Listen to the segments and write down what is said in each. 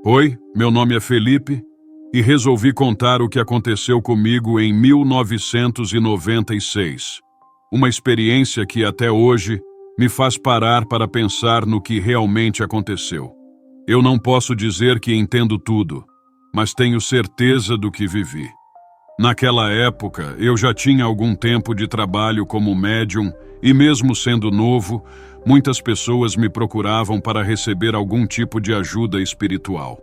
Oi, meu nome é Felipe e resolvi contar o que aconteceu comigo em 1996. Uma experiência que até hoje me faz parar para pensar no que realmente aconteceu. Eu não posso dizer que entendo tudo, mas tenho certeza do que vivi. Naquela época, eu já tinha algum tempo de trabalho como médium e mesmo sendo novo, muitas pessoas me procuravam para receber algum tipo de ajuda espiritual.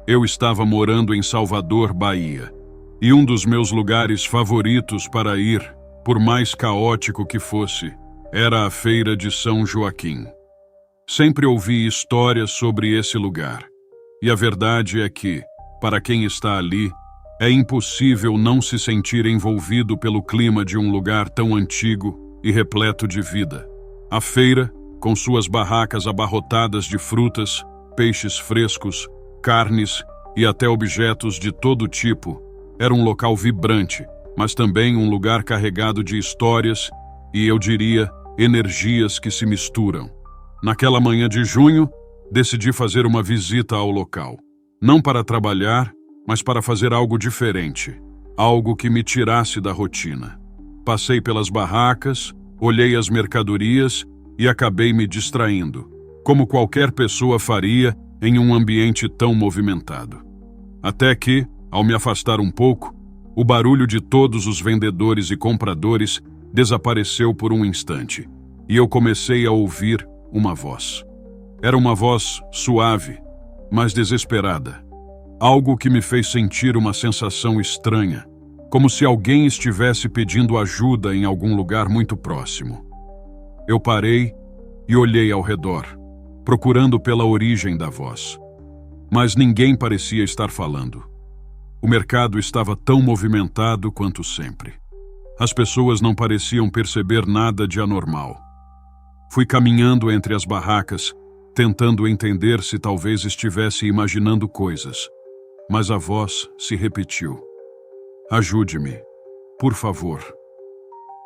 Eu estava morando em Salvador, Bahia, e um dos meus lugares favoritos para ir, por mais caótico que fosse, era a Feira de São Joaquim. Sempre ouvi histórias sobre esse lugar, e a verdade é que, para quem está ali, é impossível não se sentir envolvido pelo clima de um lugar tão antigo e repleto de vida. A feira, com suas barracas abarrotadas de frutas, peixes frescos, carnes e até objetos de todo tipo, era um local vibrante, mas também um lugar carregado de histórias e, eu diria, energias que se misturam. Naquela manhã de junho, decidi fazer uma visita ao local. Não para trabalhar, mas para fazer algo diferente, algo que me tirasse da rotina. Passei pelas barracas, olhei as mercadorias e acabei me distraindo, como qualquer pessoa faria em um ambiente tão movimentado. Até que, ao me afastar um pouco, o barulho de todos os vendedores e compradores desapareceu por um instante, e eu comecei a ouvir uma voz. Era uma voz suave, mas desesperada. Algo que me fez sentir uma sensação estranha, como se alguém estivesse pedindo ajuda em algum lugar muito próximo. Eu parei e olhei ao redor, procurando pela origem da voz. Mas ninguém parecia estar falando. O mercado estava tão movimentado quanto sempre. As pessoas não pareciam perceber nada de anormal. Fui caminhando entre as barracas, tentando entender se talvez estivesse imaginando coisas. Mas a voz se repetiu. Ajude-me, por favor.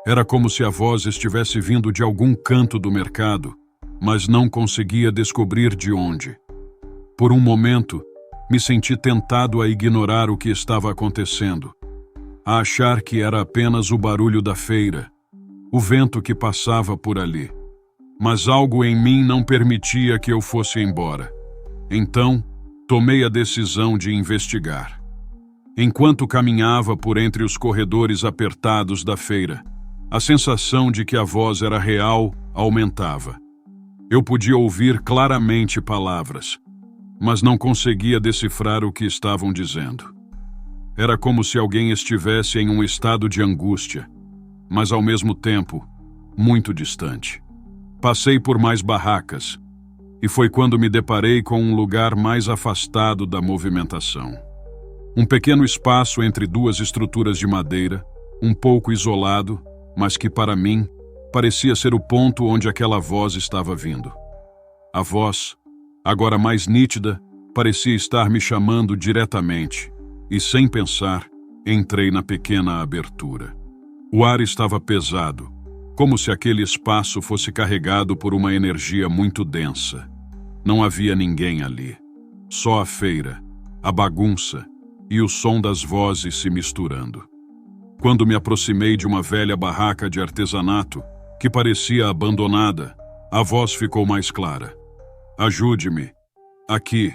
Era como se a voz estivesse vindo de algum canto do mercado, mas não conseguia descobrir de onde. Por um momento, me senti tentado a ignorar o que estava acontecendo, a achar que era apenas o barulho da feira, o vento que passava por ali. Mas algo em mim não permitia que eu fosse embora. Então, tomei a decisão de investigar. Enquanto caminhava por entre os corredores apertados da feira, a sensação de que a voz era real aumentava. Eu podia ouvir claramente palavras, mas não conseguia decifrar o que estavam dizendo. Era como se alguém estivesse em um estado de angústia, mas ao mesmo tempo, muito distante. Passei por mais barracas, e foi quando me deparei com um lugar mais afastado da movimentação. Um pequeno espaço entre duas estruturas de madeira, um pouco isolado, mas que para mim parecia ser o ponto onde aquela voz estava vindo. A voz, agora mais nítida, parecia estar me chamando diretamente, e sem pensar, entrei na pequena abertura. O ar estava pesado, como se aquele espaço fosse carregado por uma energia muito densa. Não havia ninguém ali. Só a feira, a bagunça e o som das vozes se misturando. Quando me aproximei de uma velha barraca de artesanato, que parecia abandonada, a voz ficou mais clara. Ajude-me. Aqui.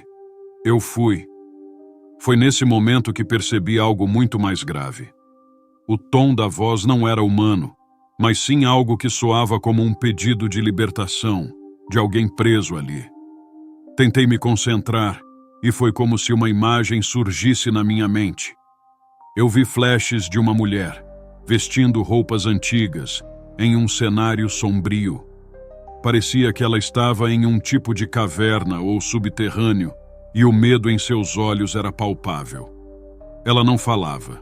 Eu fui. Foi nesse momento que percebi algo muito mais grave. O tom da voz não era humano, mas sim algo que soava como um pedido de libertação, de alguém preso ali. Tentei me concentrar, e foi como se uma imagem surgisse na minha mente. Eu vi flashes de uma mulher, vestindo roupas antigas, em um cenário sombrio. Parecia que ela estava em um tipo de caverna ou subterrâneo, e o medo em seus olhos era palpável. Ela não falava,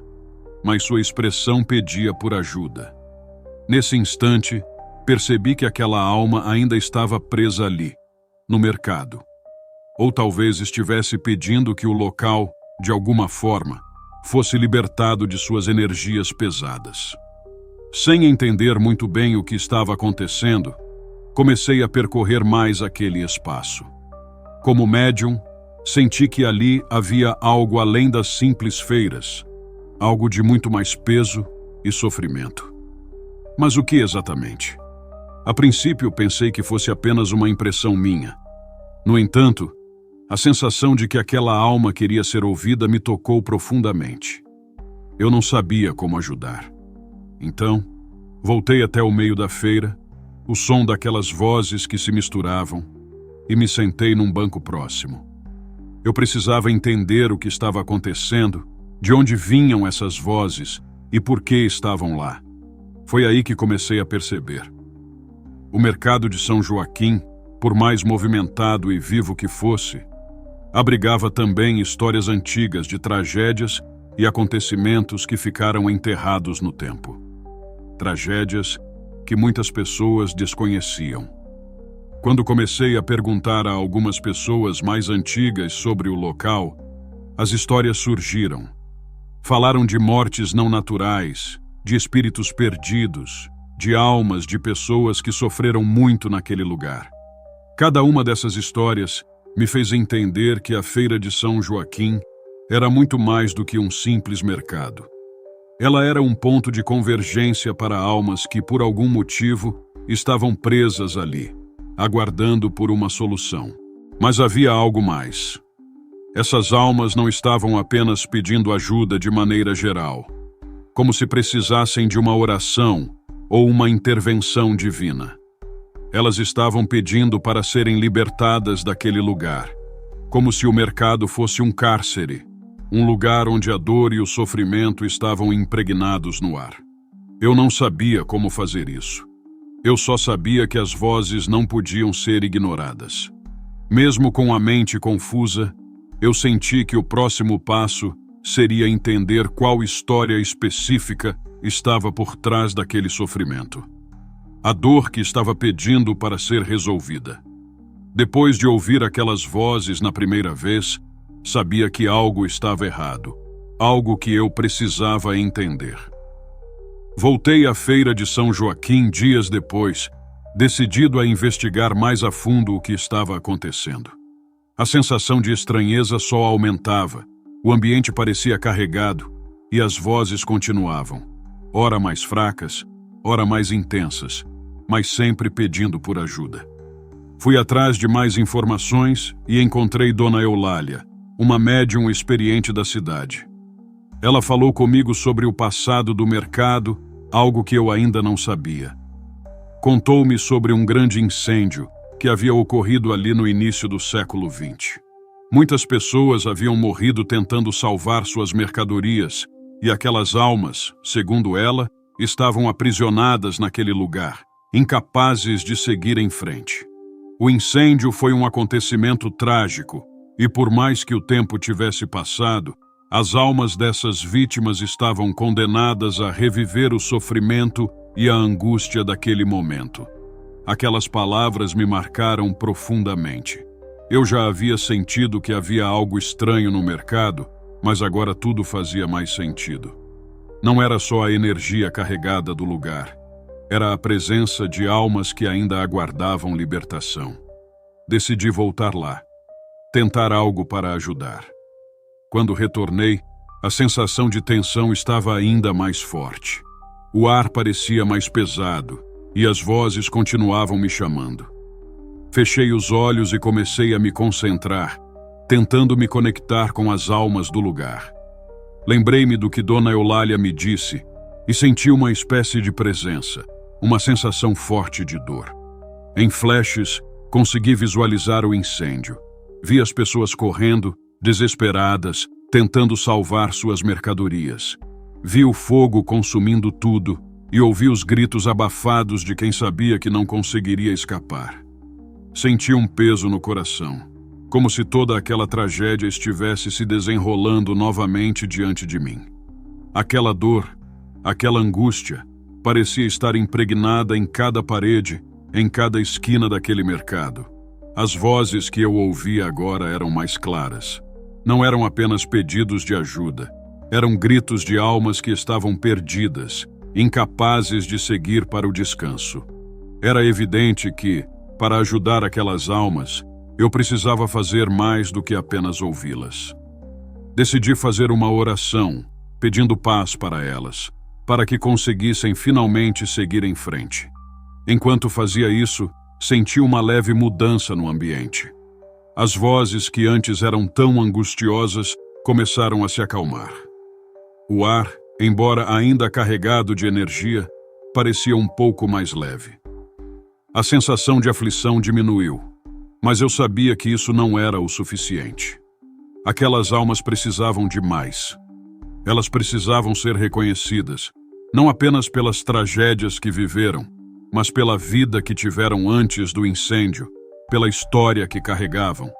mas sua expressão pedia por ajuda. Nesse instante, percebi que aquela alma ainda estava presa ali, no mercado. Ou talvez estivesse pedindo que o local, de alguma forma, fosse libertado de suas energias pesadas. Sem entender muito bem o que estava acontecendo, comecei a percorrer mais aquele espaço. Como médium, senti que ali havia algo além das simples feiras, algo de muito mais peso e sofrimento. Mas o que exatamente? A princípio pensei que fosse apenas uma impressão minha. No entanto, a sensação de que aquela alma queria ser ouvida me tocou profundamente. Eu não sabia como ajudar. Então, voltei até o meio da feira, o som daquelas vozes que se misturavam, e me sentei num banco próximo. Eu precisava entender o que estava acontecendo, de onde vinham essas vozes e por que estavam lá. Foi aí que comecei a perceber. O mercado de São Joaquim, por mais movimentado e vivo que fosse, abrigava também histórias antigas de tragédias e acontecimentos que ficaram enterrados no tempo. Tragédias que muitas pessoas desconheciam. Quando comecei a perguntar a algumas pessoas mais antigas sobre o local, as histórias surgiram. Falaram de mortes não naturais, de espíritos perdidos, de almas de pessoas que sofreram muito naquele lugar. Cada uma dessas histórias me fez entender que a Feira de São Joaquim era muito mais do que um simples mercado. Ela era um ponto de convergência para almas que, por algum motivo, estavam presas ali, aguardando por uma solução. Mas havia algo mais. Essas almas não estavam apenas pedindo ajuda de maneira geral, como se precisassem de uma oração ou uma intervenção divina. Elas estavam pedindo para serem libertadas daquele lugar, como se o mercado fosse um cárcere, um lugar onde a dor e o sofrimento estavam impregnados no ar. Eu não sabia como fazer isso. Eu só sabia que as vozes não podiam ser ignoradas. Mesmo com a mente confusa, eu senti que o próximo passo seria entender qual história específica estava por trás daquele sofrimento. A dor que estava pedindo para ser resolvida. Depois de ouvir aquelas vozes na primeira vez, sabia que algo estava errado, algo que eu precisava entender. Voltei à Feira de São Joaquim dias depois, decidido a investigar mais a fundo o que estava acontecendo. A sensação de estranheza só aumentava, o ambiente parecia carregado e as vozes continuavam, ora mais fracas, ora mais intensas, mas sempre pedindo por ajuda. Fui atrás de mais informações e encontrei Dona Eulália, uma médium experiente da cidade. Ela falou comigo sobre o passado do mercado, algo que eu ainda não sabia. Contou-me sobre um grande incêndio que havia ocorrido ali no início do século XX. Muitas pessoas haviam morrido tentando salvar suas mercadorias, e aquelas almas, segundo ela, estavam aprisionadas naquele lugar, incapazes de seguir em frente. O incêndio foi um acontecimento trágico, e por mais que o tempo tivesse passado, as almas dessas vítimas estavam condenadas a reviver o sofrimento e a angústia daquele momento. Aquelas palavras me marcaram profundamente. Eu já havia sentido que havia algo estranho no mercado, mas agora tudo fazia mais sentido. Não era só a energia carregada do lugar, era a presença de almas que ainda aguardavam libertação. Decidi voltar lá, tentar algo para ajudar. Quando retornei, a sensação de tensão estava ainda mais forte. O ar parecia mais pesado e as vozes continuavam me chamando. Fechei os olhos e comecei a me concentrar, tentando me conectar com as almas do lugar. Lembrei-me do que Dona Eulália me disse e senti uma espécie de presença, uma sensação forte de dor. Em flashes, consegui visualizar o incêndio. Vi as pessoas correndo, desesperadas, tentando salvar suas mercadorias. Vi o fogo consumindo tudo e ouvi os gritos abafados de quem sabia que não conseguiria escapar. Senti um peso no coração, como se toda aquela tragédia estivesse se desenrolando novamente diante de mim. Aquela dor, aquela angústia, parecia estar impregnada em cada parede, em cada esquina daquele mercado. As vozes que eu ouvia agora eram mais claras. Não eram apenas pedidos de ajuda, eram gritos de almas que estavam perdidas, incapazes de seguir para o descanso. Era evidente que, para ajudar aquelas almas, Eu precisava fazer mais do que apenas ouvi-las. Decidi fazer uma oração, pedindo paz para elas, para que conseguissem finalmente seguir em frente. Enquanto fazia isso, senti uma leve mudança no ambiente. As vozes que antes eram tão angustiosas começaram a se acalmar. O ar, embora ainda carregado de energia, parecia um pouco mais leve. A sensação de aflição diminuiu, mas eu sabia que isso não era o suficiente. Aquelas almas precisavam de mais. Elas precisavam ser reconhecidas, não apenas pelas tragédias que viveram, mas pela vida que tiveram antes do incêndio, pela história que carregavam.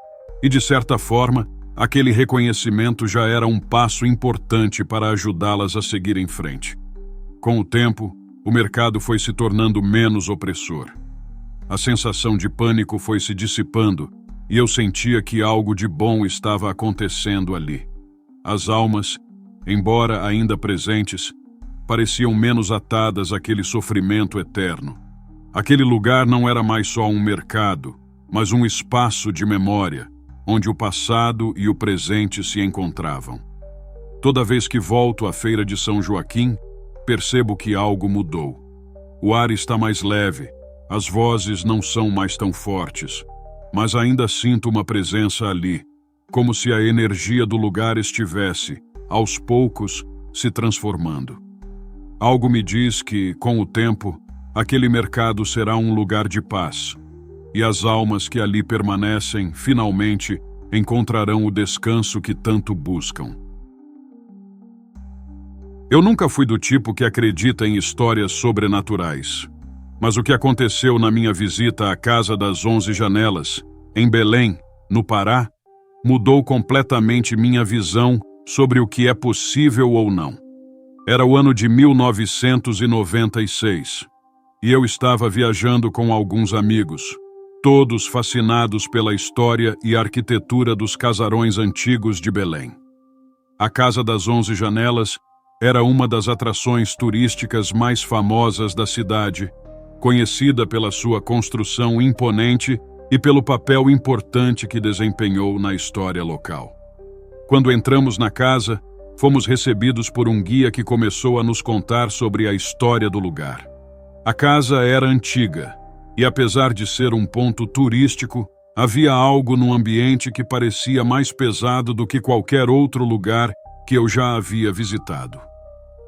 E, de certa forma, aquele reconhecimento já era um passo importante para ajudá-las a seguir em frente. Com o tempo, o mercado foi se tornando menos opressor. A sensação de pânico foi se dissipando e eu sentia que algo de bom estava acontecendo ali. As almas, embora ainda presentes, pareciam menos atadas àquele sofrimento eterno. Aquele lugar não era mais só um mercado, mas um espaço de memória, onde o passado e o presente se encontravam. Toda vez que volto à Feira de São Joaquim, percebo que algo mudou. O ar está mais leve, as vozes não são mais tão fortes, mas ainda sinto uma presença ali, como se a energia do lugar estivesse, aos poucos, se transformando. Algo me diz que, com o tempo, aquele mercado será um lugar de paz, e as almas que ali permanecem, finalmente, encontrarão o descanso que tanto buscam. Eu nunca fui do tipo que acredita em histórias sobrenaturais, mas o que aconteceu na minha visita à Casa das 11 Janelas, em Belém, no Pará, mudou completamente minha visão sobre o que é possível ou não. Era o ano de 1996, e eu estava viajando com alguns amigos, todos fascinados pela história e arquitetura dos casarões antigos de Belém. A Casa das 11 Janelas era uma das atrações turísticas mais famosas da cidade, conhecida pela sua construção imponente e pelo papel importante que desempenhou na história local. Quando entramos na casa, fomos recebidos por um guia que começou a nos contar sobre a história do lugar. A casa era antiga, e apesar de ser um ponto turístico, havia algo no ambiente que parecia mais pesado do que qualquer outro lugar que eu já havia visitado.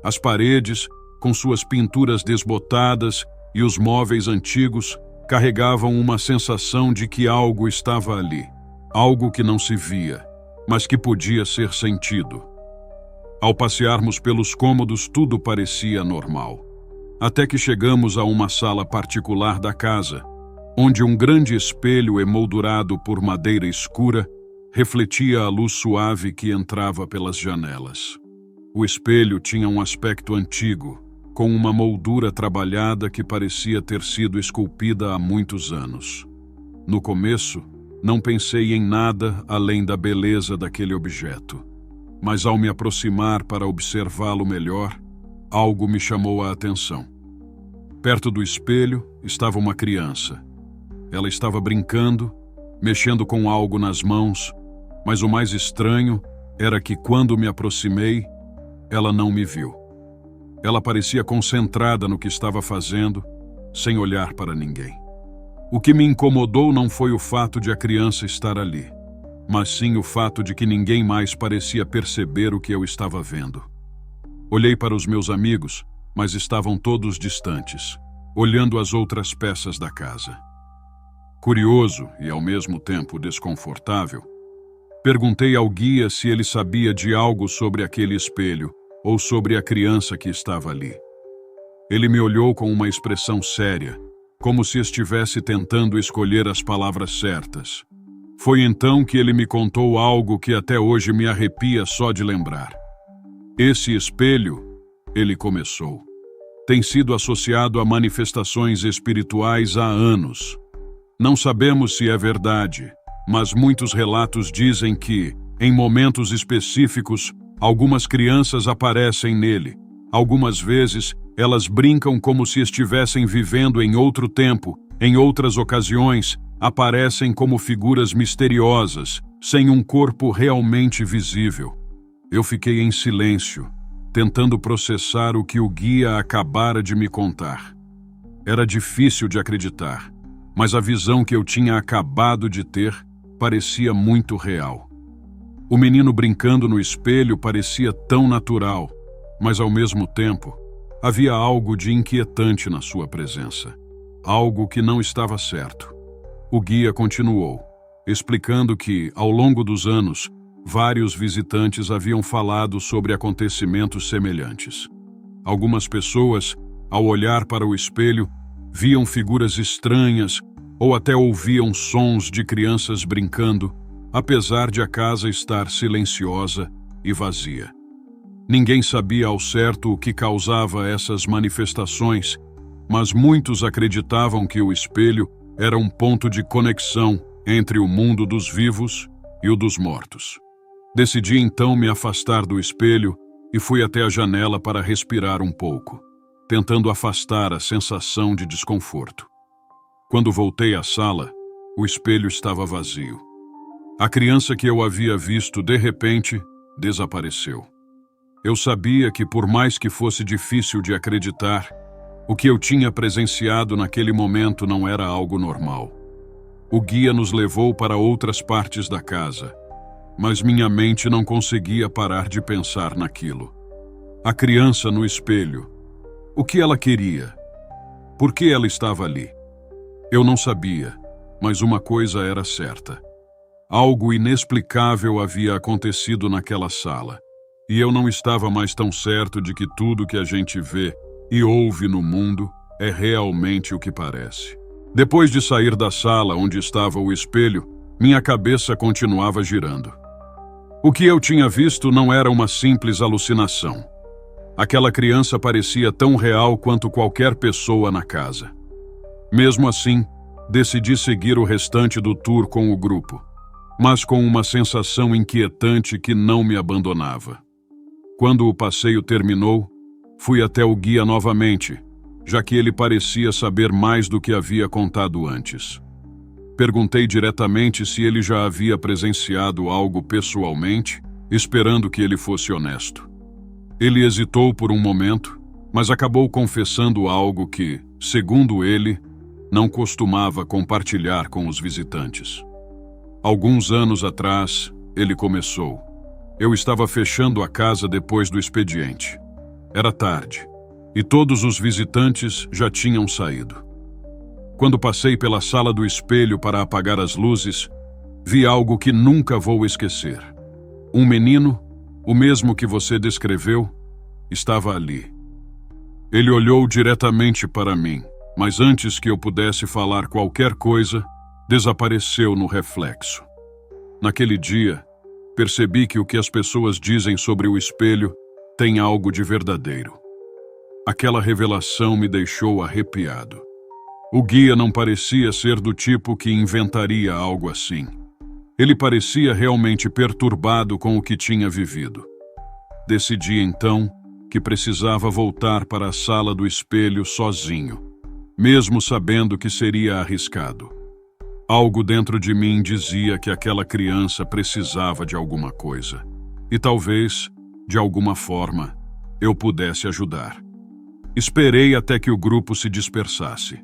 As paredes, com suas pinturas desbotadas e os móveis antigos, carregavam uma sensação de que algo estava ali, algo que não se via, mas que podia ser sentido. Ao passearmos pelos cômodos, tudo parecia normal, até que chegamos a uma sala particular da casa, onde um grande espelho emoldurado por madeira escura refletia a luz suave que entrava pelas janelas. O espelho tinha um aspecto antigo, com uma moldura trabalhada que parecia ter sido esculpida há muitos anos. No começo, não pensei em nada além da beleza daquele objeto, mas ao me aproximar para observá-lo melhor, algo me chamou a atenção. Perto do espelho estava uma criança. Ela estava brincando, mexendo com algo nas mãos, mas o mais estranho era que, quando me aproximei, ela não me viu. Ela parecia concentrada no que estava fazendo, sem olhar para ninguém. O que me incomodou não foi o fato de a criança estar ali, mas sim o fato de que ninguém mais parecia perceber o que eu estava vendo. Olhei para os meus amigos, mas estavam todos distantes, olhando as outras peças da casa. Curioso e ao mesmo tempo desconfortável, perguntei ao guia se ele sabia de algo sobre aquele espelho ou sobre a criança que estava ali. Ele me olhou com uma expressão séria, como se estivesse tentando escolher as palavras certas. Foi então que ele me contou algo que até hoje me arrepia só de lembrar. Esse espelho, ele começou, tem sido associado a manifestações espirituais há anos. Não sabemos se é verdade, mas muitos relatos dizem que, em momentos específicos, algumas crianças aparecem nele. Algumas vezes, elas brincam como se estivessem vivendo em outro tempo. Em outras ocasiões, aparecem como figuras misteriosas, sem um corpo realmente visível. Eu fiquei em silêncio, tentando processar o que o guia acabara de me contar. Era difícil de acreditar, mas a visão que eu tinha acabado de ter parecia muito real. O menino brincando no espelho parecia tão natural, mas ao mesmo tempo, havia algo de inquietante na sua presença. Algo que não estava certo. O guia continuou, explicando que, ao longo dos anos, vários visitantes haviam falado sobre acontecimentos semelhantes. Algumas pessoas, ao olhar para o espelho, viam figuras estranhas ou até ouviam sons de crianças brincando, apesar de a casa estar silenciosa e vazia. Ninguém sabia ao certo o que causava essas manifestações, mas muitos acreditavam que o espelho era um ponto de conexão entre o mundo dos vivos e o dos mortos. Decidi então me afastar do espelho e fui até a janela para respirar um pouco, tentando afastar a sensação de desconforto. Quando voltei à sala, o espelho estava vazio. A criança que eu havia visto, de repente, desapareceu. Eu sabia que, por mais que fosse difícil de acreditar, o que eu tinha presenciado naquele momento não era algo normal. O guia nos levou para outras partes da casa, mas minha mente não conseguia parar de pensar naquilo. A criança no espelho. O que ela queria? Por que ela estava ali? Eu não sabia, mas uma coisa era certa. Algo inexplicável havia acontecido naquela sala, e eu não estava mais tão certo de que tudo que a gente vê e ouve no mundo é realmente o que parece. Depois de sair da sala onde estava o espelho, minha cabeça continuava girando. O que eu tinha visto não era uma simples alucinação. Aquela criança parecia tão real quanto qualquer pessoa na casa. Mesmo assim, decidi seguir o restante do tour com o grupo, mas com uma sensação inquietante que não me abandonava. Quando o passeio terminou, fui até o guia novamente, já que ele parecia saber mais do que havia contado antes. Perguntei diretamente se ele já havia presenciado algo pessoalmente, esperando que ele fosse honesto. Ele hesitou por um momento, mas acabou confessando algo que, segundo ele, não costumava compartilhar com os visitantes. Alguns anos atrás, ele começou. Eu estava fechando a casa depois do expediente. Era tarde, e todos os visitantes já tinham saído. Quando passei pela sala do espelho para apagar as luzes, vi algo que nunca vou esquecer. Um menino, o mesmo que você descreveu, estava ali. Ele olhou diretamente para mim, mas antes que eu pudesse falar qualquer coisa, desapareceu no reflexo. Naquele dia, percebi que o que as pessoas dizem sobre o espelho tem algo de verdadeiro. Aquela revelação me deixou arrepiado. O guia não parecia ser do tipo que inventaria algo assim. Ele parecia realmente perturbado com o que tinha vivido. Decidi então que precisava voltar para a sala do espelho sozinho, mesmo sabendo que seria arriscado. Algo dentro de mim dizia que aquela criança precisava de alguma coisa, e talvez, de alguma forma, eu pudesse ajudar. Esperei até que o grupo se dispersasse.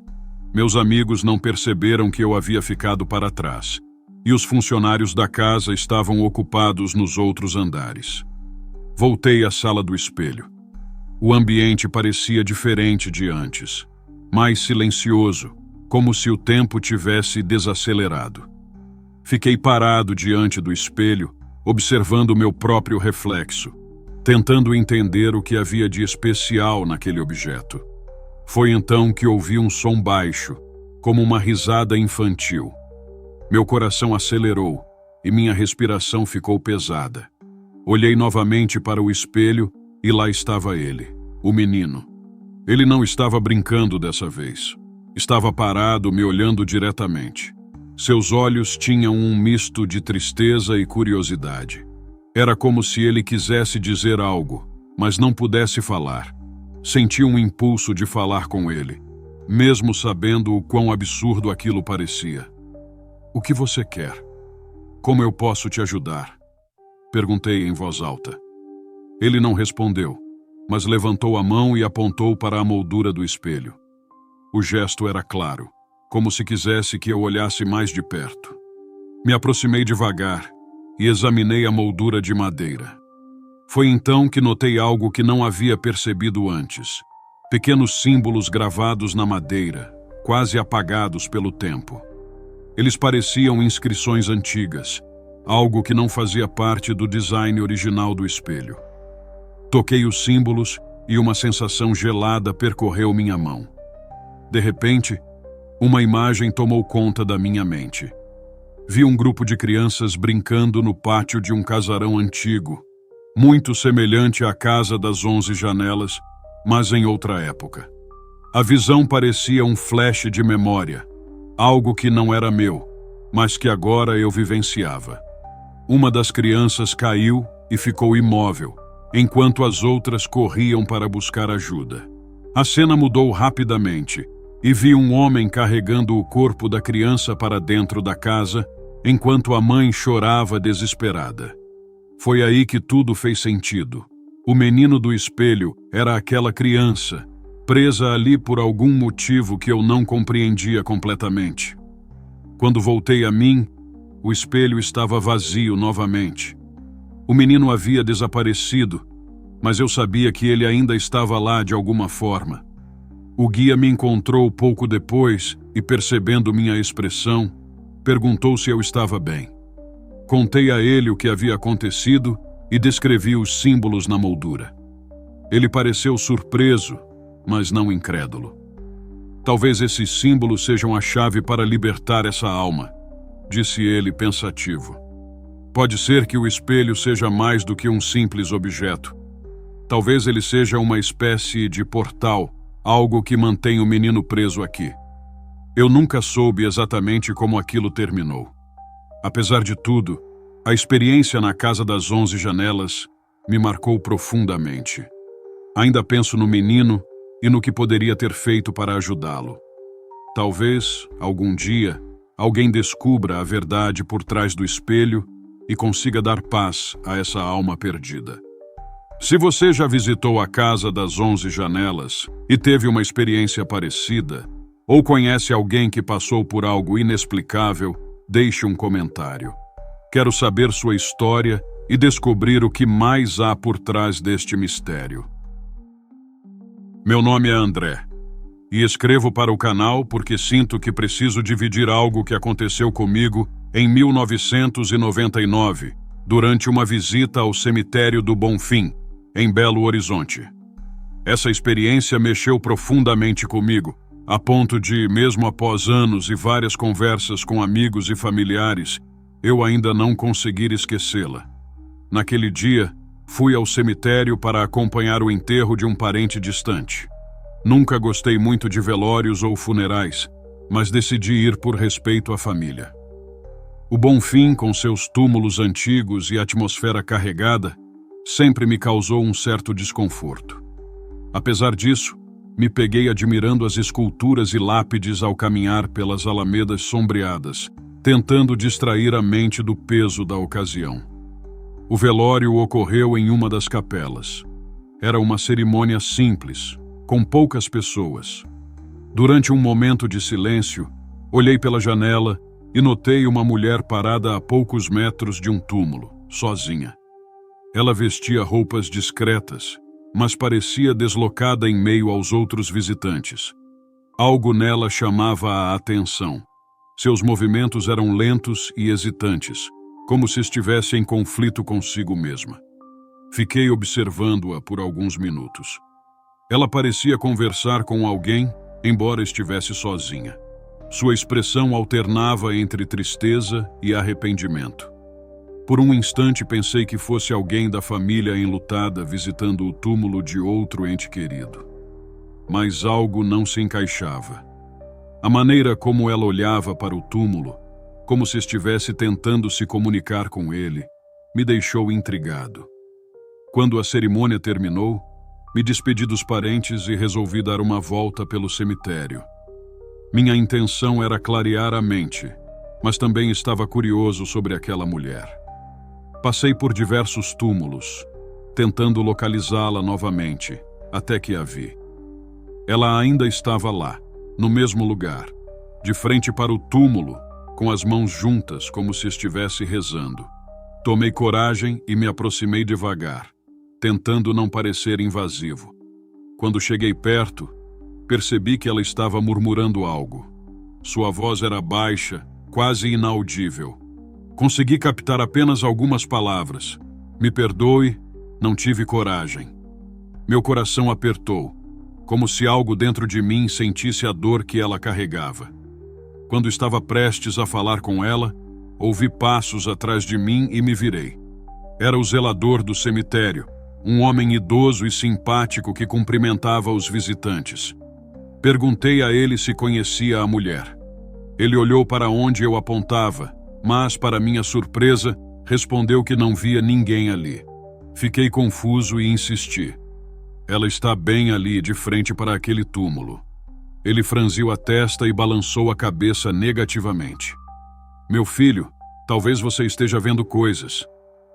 Meus amigos não perceberam que eu havia ficado para trás, e os funcionários da casa estavam ocupados nos outros andares. Voltei à sala do espelho. O ambiente parecia diferente de antes, mais silencioso, como se o tempo tivesse desacelerado. Fiquei parado diante do espelho, observando meu próprio reflexo, tentando entender o que havia de especial naquele objeto. Foi então que ouvi um som baixo, como uma risada infantil. Meu coração acelerou e minha respiração ficou pesada. Olhei novamente para o espelho e lá estava ele, o menino. Ele não estava brincando dessa vez. Estava parado, me olhando diretamente. Seus olhos tinham um misto de tristeza e curiosidade. Era como se ele quisesse dizer algo, mas não pudesse falar. Senti um impulso de falar com ele, mesmo sabendo o quão absurdo aquilo parecia. O que você quer? Como eu posso te ajudar? Perguntei em voz alta. Ele não respondeu, mas levantou a mão e apontou para a moldura do espelho. O gesto era claro, como se quisesse que eu olhasse mais de perto. Me aproximei devagar e examinei a moldura de madeira. Foi então que notei algo que não havia percebido antes. Pequenos símbolos gravados na madeira, quase apagados pelo tempo. Eles pareciam inscrições antigas, algo que não fazia parte do design original do espelho. Toquei os símbolos e uma sensação gelada percorreu minha mão. De repente, uma imagem tomou conta da minha mente. Vi um grupo de crianças brincando no pátio de um casarão antigo, muito semelhante à Casa das 11 Janelas, mas em outra época. A visão parecia um flash de memória, algo que não era meu, mas que agora eu vivenciava. Uma das crianças caiu e ficou imóvel, enquanto as outras corriam para buscar ajuda. A cena mudou rapidamente e vi um homem carregando o corpo da criança para dentro da casa, enquanto a mãe chorava desesperada. Foi aí que tudo fez sentido. O menino do espelho era aquela criança, presa ali por algum motivo que eu não compreendia completamente. Quando voltei a mim, o espelho estava vazio novamente. O menino havia desaparecido, mas eu sabia que ele ainda estava lá de alguma forma. O guia me encontrou pouco depois e, percebendo minha expressão, perguntou se eu estava bem. Contei a ele o que havia acontecido e descrevi os símbolos na moldura. Ele pareceu surpreso, mas não incrédulo. Talvez esses símbolos sejam a chave para libertar essa alma, disse ele pensativo. Pode ser que o espelho seja mais do que um simples objeto. Talvez ele seja uma espécie de portal, algo que mantém o menino preso aqui. Eu nunca soube exatamente como aquilo terminou. Apesar de tudo, a experiência na Casa das 11 Janelas me marcou profundamente. Ainda penso no menino e no que poderia ter feito para ajudá-lo. Talvez, algum dia, alguém descubra a verdade por trás do espelho e consiga dar paz a essa alma perdida. Se você já visitou a Casa das 11 Janelas e teve uma experiência parecida, ou conhece alguém que passou por algo inexplicável, deixe um comentário. Quero saber sua história e descobrir o que mais há por trás deste mistério. Meu nome é André, e escrevo para o canal porque sinto que preciso dividir algo que aconteceu comigo em 1999, durante uma visita ao cemitério do Bonfim, em Belo Horizonte. Essa experiência mexeu profundamente comigo, a ponto de, mesmo após anos e várias conversas com amigos e familiares, eu ainda não conseguir esquecê-la. Naquele dia, fui ao cemitério para acompanhar o enterro de um parente distante. Nunca gostei muito de velórios ou funerais, mas decidi ir por respeito à família. O Bonfim, com seus túmulos antigos e atmosfera carregada, sempre me causou um certo desconforto. Apesar disso, me peguei admirando as esculturas e lápides ao caminhar pelas alamedas sombreadas, tentando distrair a mente do peso da ocasião. O velório ocorreu em uma das capelas. Era uma cerimônia simples, com poucas pessoas. Durante um momento de silêncio, olhei pela janela e notei uma mulher parada a poucos metros de um túmulo, sozinha. Ela vestia roupas discretas, mas parecia deslocada em meio aos outros visitantes. Algo nela chamava a atenção. Seus movimentos eram lentos e hesitantes, como se estivesse em conflito consigo mesma. Fiquei observando-a por alguns minutos. Ela parecia conversar com alguém, embora estivesse sozinha. Sua expressão alternava entre tristeza e arrependimento. Por um instante pensei que fosse alguém da família enlutada visitando o túmulo de outro ente querido. Mas algo não se encaixava. A maneira como ela olhava para o túmulo, como se estivesse tentando se comunicar com ele, me deixou intrigado. Quando a cerimônia terminou, me despedi dos parentes e resolvi dar uma volta pelo cemitério. Minha intenção era clarear a mente, mas também estava curioso sobre aquela mulher. Passei por diversos túmulos, tentando localizá-la novamente, até que a vi. Ela ainda estava lá, no mesmo lugar, de frente para o túmulo, com as mãos juntas, como se estivesse rezando. Tomei coragem e me aproximei devagar, tentando não parecer invasivo. Quando cheguei perto, percebi que ela estava murmurando algo. Sua voz era baixa, quase inaudível. Consegui captar apenas algumas palavras. Me perdoe, não tive coragem. Meu coração apertou, como se algo dentro de mim sentisse a dor que ela carregava. Quando estava prestes a falar com ela, ouvi passos atrás de mim e me virei. Era o zelador do cemitério, um homem idoso e simpático que cumprimentava os visitantes. Perguntei a ele se conhecia a mulher. Ele olhou para onde eu apontava, mas, para minha surpresa, respondeu que não via ninguém ali. Fiquei confuso e insisti. Ela está bem ali, de frente para aquele túmulo. Ele franziu a testa e balançou a cabeça negativamente. Meu filho, talvez você esteja vendo coisas.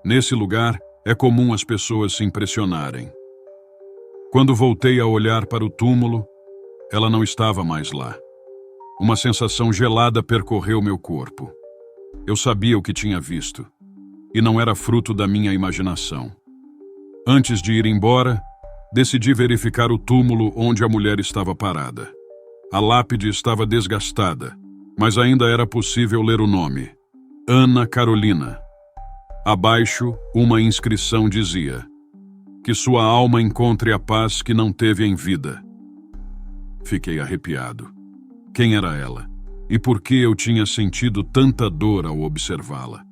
Nesse lugar, é comum as pessoas se impressionarem. Quando voltei a olhar para o túmulo, ela não estava mais lá. Uma sensação gelada percorreu meu corpo. Eu sabia o que tinha visto, e não era fruto da minha imaginação. Antes de ir embora, decidi verificar o túmulo onde a mulher estava parada. A lápide estava desgastada, mas ainda era possível ler o nome: Ana Carolina. Abaixo, uma inscrição dizia: que sua alma encontre a paz que não teve em vida. Fiquei arrepiado. Quem era ela? E por que eu tinha sentido tanta dor ao observá-la?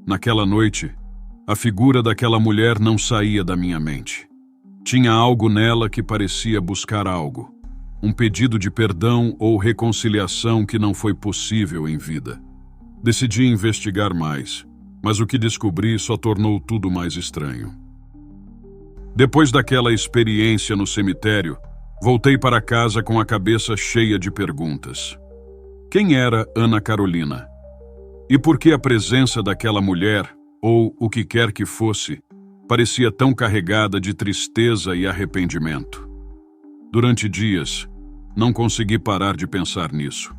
Naquela noite, a figura daquela mulher não saía da minha mente. Tinha algo nela que parecia buscar algo, um pedido de perdão ou reconciliação que não foi possível em vida. Decidi investigar mais, mas o que descobri só tornou tudo mais estranho. Depois daquela experiência no cemitério, voltei para casa com a cabeça cheia de perguntas. Quem era Ana Carolina? E por que a presença daquela mulher, ou o que quer que fosse, parecia tão carregada de tristeza e arrependimento? Durante dias, não consegui parar de pensar nisso.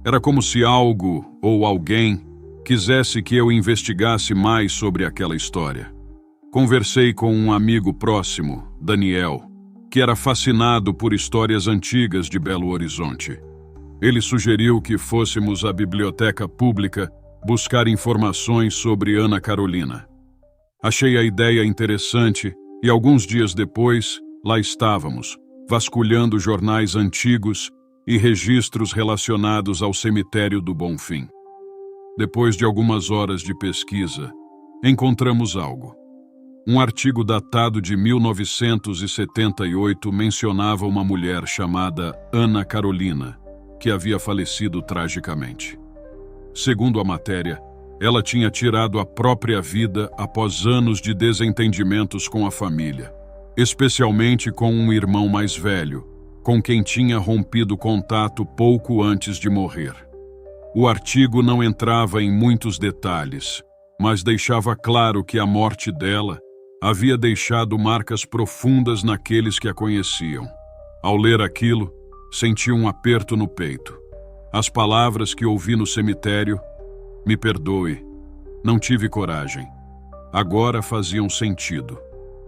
Era como se algo ou alguém quisesse que eu investigasse mais sobre aquela história. Conversei com um amigo próximo, Daniel, que era fascinado por histórias antigas de Belo Horizonte. Ele sugeriu que fôssemos à biblioteca pública buscar informações sobre Ana Carolina. Achei a ideia interessante e alguns dias depois, lá estávamos, vasculhando jornais antigos e registros relacionados ao cemitério do Bonfim. Depois de algumas horas de pesquisa, encontramos algo. Um artigo datado de 1978 mencionava uma mulher chamada Ana Carolina, que havia falecido tragicamente. Segundo a matéria, ela tinha tirado a própria vida após anos de desentendimentos com a família, especialmente com um irmão mais velho, com quem tinha rompido contato pouco antes de morrer. O artigo não entrava em muitos detalhes, mas deixava claro que a morte dela havia deixado marcas profundas naqueles que a conheciam. Ao ler aquilo, senti um aperto no peito. As palavras que ouvi no cemitério, me perdoe, não tive coragem, agora faziam sentido.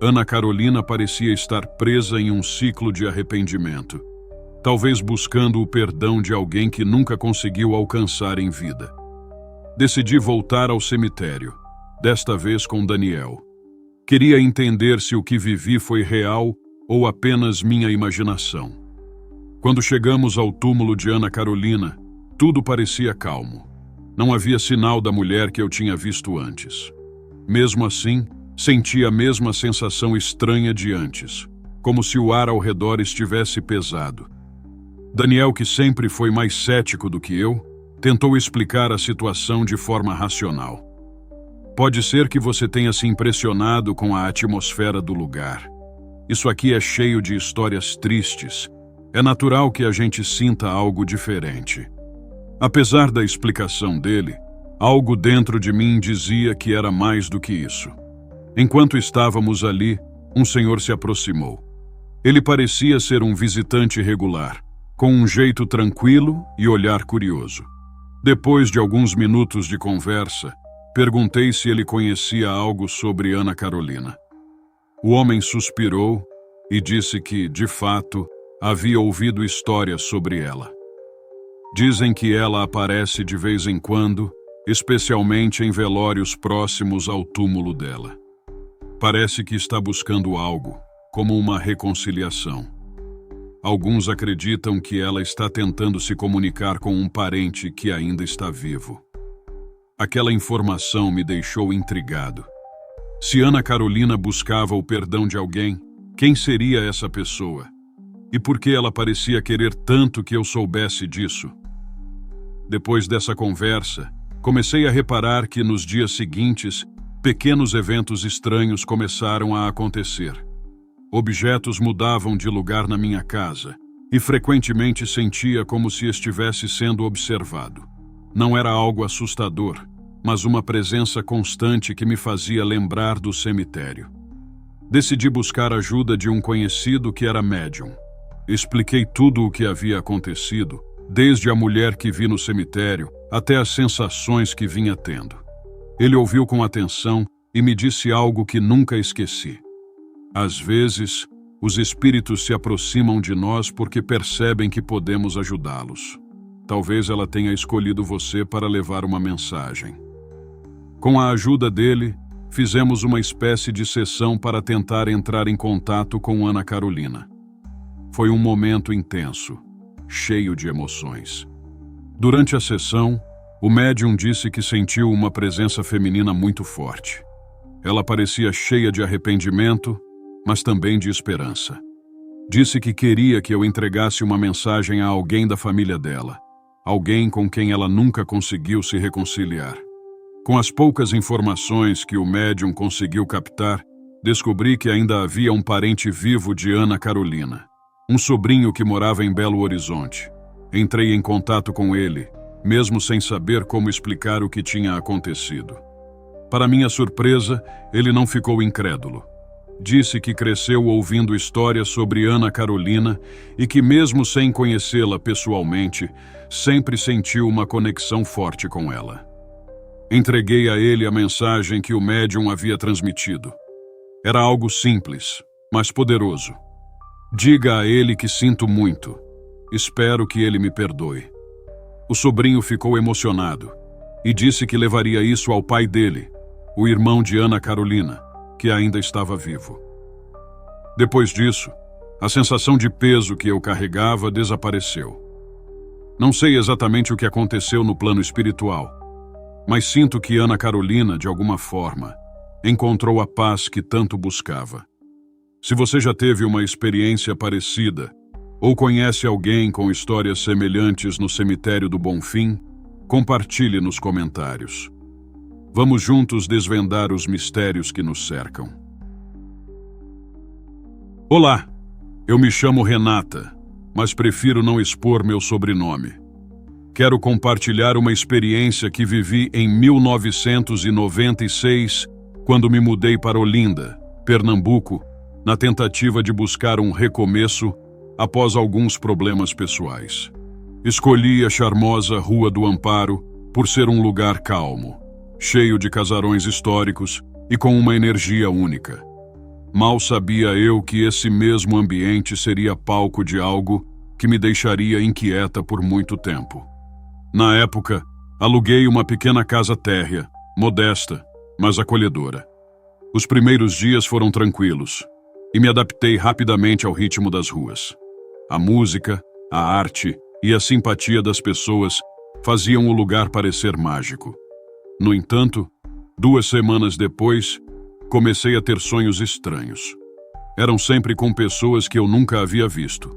Ana Carolina parecia estar presa em um ciclo de arrependimento, talvez buscando o perdão de alguém que nunca conseguiu alcançar em vida. Decidi voltar ao cemitério, desta vez com Daniel. Queria entender se o que vivi foi real ou apenas minha imaginação. Quando chegamos ao túmulo de Ana Carolina, tudo parecia calmo. Não havia sinal da mulher que eu tinha visto antes. Mesmo assim, senti a mesma sensação estranha de antes, como se o ar ao redor estivesse pesado. Daniel, que sempre foi mais cético do que eu, tentou explicar a situação de forma racional. Pode ser que você tenha se impressionado com a atmosfera do lugar. Isso aqui é cheio de histórias tristes. É natural que a gente sinta algo diferente. Apesar da explicação dele, algo dentro de mim dizia que era mais do que isso. Enquanto estávamos ali, um senhor se aproximou. Ele parecia ser um visitante regular, com um jeito tranquilo e olhar curioso. Depois de alguns minutos de conversa, perguntei se ele conhecia algo sobre Ana Carolina. O homem suspirou e disse que, de fato, havia ouvido histórias sobre ela. Dizem que ela aparece de vez em quando, especialmente em velórios próximos ao túmulo dela. Parece que está buscando algo, como uma reconciliação. Alguns acreditam que ela está tentando se comunicar com um parente que ainda está vivo. Aquela informação me deixou intrigado. Se Ana Carolina buscava o perdão de alguém, quem seria essa pessoa? E por que ela parecia querer tanto que eu soubesse disso? Depois dessa conversa, comecei a reparar que nos dias seguintes, pequenos eventos estranhos começaram a acontecer. Objetos mudavam de lugar na minha casa e frequentemente sentia como se estivesse sendo observado. Não era algo assustador, mas uma presença constante que me fazia lembrar do cemitério. Decidi buscar ajuda de um conhecido que era médium. Expliquei tudo o que havia acontecido, desde a mulher que vi no cemitério até as sensações que vinha tendo. Ele ouviu com atenção e me disse algo que nunca esqueci. Às vezes, os espíritos se aproximam de nós porque percebem que podemos ajudá-los. Talvez ela tenha escolhido você para levar uma mensagem. Com a ajuda dele, fizemos uma espécie de sessão para tentar entrar em contato com Ana Carolina. Foi um momento intenso, cheio de emoções. Durante a sessão, o médium disse que sentiu uma presença feminina muito forte. Ela parecia cheia de arrependimento, mas também de esperança. Disse que queria que eu entregasse uma mensagem a alguém da família dela, alguém com quem ela nunca conseguiu se reconciliar. Com as poucas informações que o médium conseguiu captar, descobri que ainda havia um parente vivo de Ana Carolina, um sobrinho que morava em Belo Horizonte. Entrei em contato com ele, mesmo sem saber como explicar o que tinha acontecido. Para minha surpresa, ele não ficou incrédulo. Disse que cresceu ouvindo histórias sobre Ana Carolina e que, mesmo sem conhecê-la pessoalmente, sempre sentiu uma conexão forte com ela. Entreguei a ele a mensagem que o médium havia transmitido. Era algo simples, mas poderoso. Diga a ele que sinto muito. Espero que ele me perdoe. O sobrinho ficou emocionado e disse que levaria isso ao pai dele, o irmão de Ana Carolina, que ainda estava vivo. Depois disso, a sensação de peso que eu carregava desapareceu. Não sei exatamente o que aconteceu no plano espiritual, mas sinto que Ana Carolina, de alguma forma, encontrou a paz que tanto buscava. Se você já teve uma experiência parecida, ou conhece alguém com histórias semelhantes no cemitério do Bonfim, compartilhe nos comentários. Vamos juntos desvendar os mistérios que nos cercam. Olá, eu me chamo Renata, mas prefiro não expor meu sobrenome. Quero compartilhar uma experiência que vivi em 1996, quando me mudei para Olinda, Pernambuco, na tentativa de buscar um recomeço após alguns problemas pessoais. Escolhi a charmosa Rua do Amparo por ser um lugar calmo, cheio de casarões históricos e com uma energia única. Mal sabia eu que esse mesmo ambiente seria palco de algo que me deixaria inquieta por muito tempo. Na época, aluguei uma pequena casa térrea, modesta, mas acolhedora. Os primeiros dias foram tranquilos e me adaptei rapidamente ao ritmo das ruas. A música, a arte e a simpatia das pessoas faziam o lugar parecer mágico. No entanto, 2 semanas depois, comecei a ter sonhos estranhos. Eram sempre com pessoas que eu nunca havia visto,